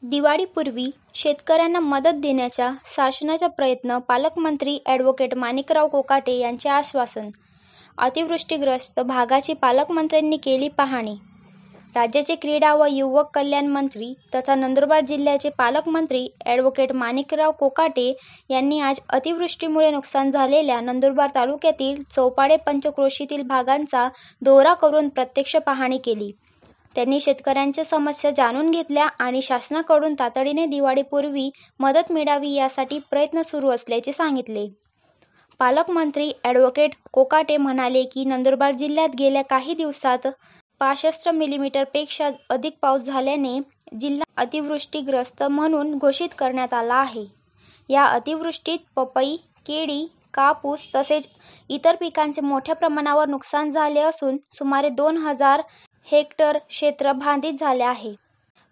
दिवाळीपूर्वी शेतकऱ्यांना मदत देण्याचा शासनाचा प्रयत्न, पालकमंत्री ॲडव्होकेट माणिकराव कोकाटे यांचे आश्वासन. अतिवृष्टीग्रस्त भागाची पालकमंत्र्यांनी केली पाहणी. राज्याचे क्रीडा व युवक कल्याण मंत्री तथा नंदुरबार जिल्ह्याचे पालकमंत्री ॲडव्होकेट माणिकराव कोकाटे यांनी आज अतिवृष्टीमुळे नुकसान झालेल्या नंदुरबार तालुक्यातील चौपाडे पंचक्रोशीतील भागांचा दौरा करून प्रत्यक्ष पाहणी केली. त्यांनी शेतकऱ्यांच्या समस्या जाणून घेतल्या आणि शासनाकडून तातडीने दिवाळीपूर्वी मदत मिळावी यासाठी प्रयत्न सुरू असल्याचे सांगितले. पालकमंत्री ॲडव्होकेट कोकाटे म्हणाले की नंदुरबार जिल्ह्यात गेल्या काही दिवसात 65 मिलीमीटरपेक्षा अधिक पाऊस झाल्याने जिल्हा अतिवृष्टीग्रस्त म्हणून घोषित करण्यात आला आहे. या अतिवृष्टीत पपई, केळी, कापूस तसेच इतर पिकांचे मोठ्या प्रमाणावर नुकसान झाले असून सुमारे 2000 हेक्टर क्षेत्र बाधित झाले आहे.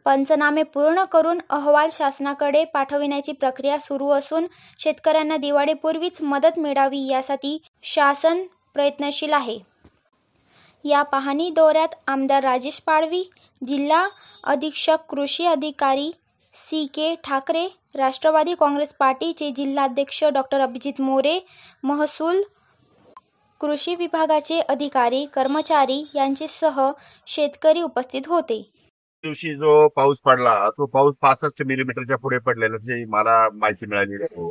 पंचनामे पूर्ण करून अहवाल शासनाकडे पाठविण्याची प्रक्रिया सुरू असून शेतकऱ्यांना दिवाळीपूर्वीच मदत मिळावी यासाठी शासन प्रयत्नशील आहे. या पाहणी दौऱ्यात आमदार राजेश पाडवी, जिल्हा अधीक्षक कृषी अधिकारी सी.के. ठाकरे, राष्ट्रवादी काँग्रेस पार्टीचे जिल्हाध्यक्ष डॉ. अभिजित मोरे, महसूल, कृषी विभागाचे अधिकारी, कर्मचारी यांच्यासह शेतकरी उपस्थित होते. दिवशी जो पाऊस पडला तो पाऊस 65 मिलीमीटरच्या पुढे पडलेल्याची मला माहिती मिळाली आहे.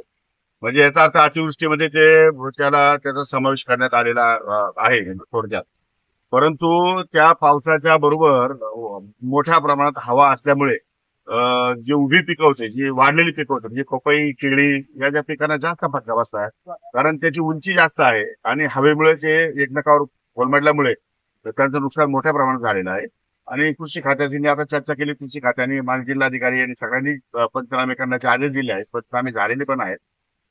म्हणजे याचा अर्थ अतिवृष्टीमध्ये त्याचा समावेश करण्यात आलेला आहे थोडक्यात. परंतु त्या पावसाच्या बरोबर मोठ्या प्रमाणात हवा असल्यामुळे जी उभी पिकं होते, जी वाढलेली पिकं होती, म्हणजे पपई, केळी या ज्या पिकांना जास्त फटका बसला, कारण त्याची उंची जास्त आहे आणि हवेमुळे ते एकमेकावर कोलमडल्यामुळे त्यांचं नुकसान मोठ्या प्रमाणात झालेलं आहे. आणि कृषी खात्याची आता चर्चा केली. कृषी खात्याने माननीय जिल्हाधिकारी यांनी सगळ्यांनी पंचनामे करण्याचे आदेश दिले आहेत. पंचनामे झालेले पण आहेत.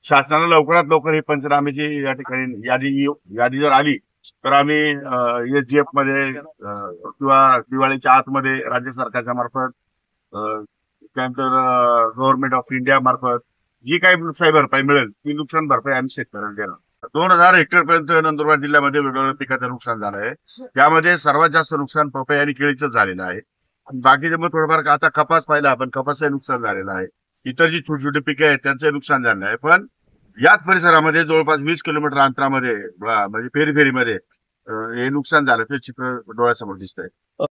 शासनानं लवकरात लवकर ही पंचनामेची या ठिकाणी यादी जर आली तर आम्ही SDF मध्ये किंवा दिवाळीच्या आतमध्ये राज्य सरकारच्या मार्फत त्यानंतर गव्हर्नमेंट ऑफ इंडिया मार्फत जी काही नुकसान भरपाई मिळेल ती नुकसान भरपाई आम्ही शेतकऱ्यांना देणार. 2000 हेक्टर पर्यंत नंदुरबार जिल्ह्यामध्ये वेगवेगळ्या पिकाचं नुकसान झालं आहे. त्यामध्ये सर्वात जास्त नुकसान पपई आणि केळीचं झालेलं आहे. बाकीचे मग थोडंफार आता कपास पाहिला आपण, कपासचं नुकसान झालेलं आहे. इतर जी छोटी छोटी पिके आहेत त्यांचं नुकसान झालं आहे. पण याच परिसरामध्ये जवळपास 20 किलोमीटर अंतरामध्ये म्हणजे फेरीमध्ये हे नुकसान झालं ते चित्र डोळ्यासमोर दिसतंय.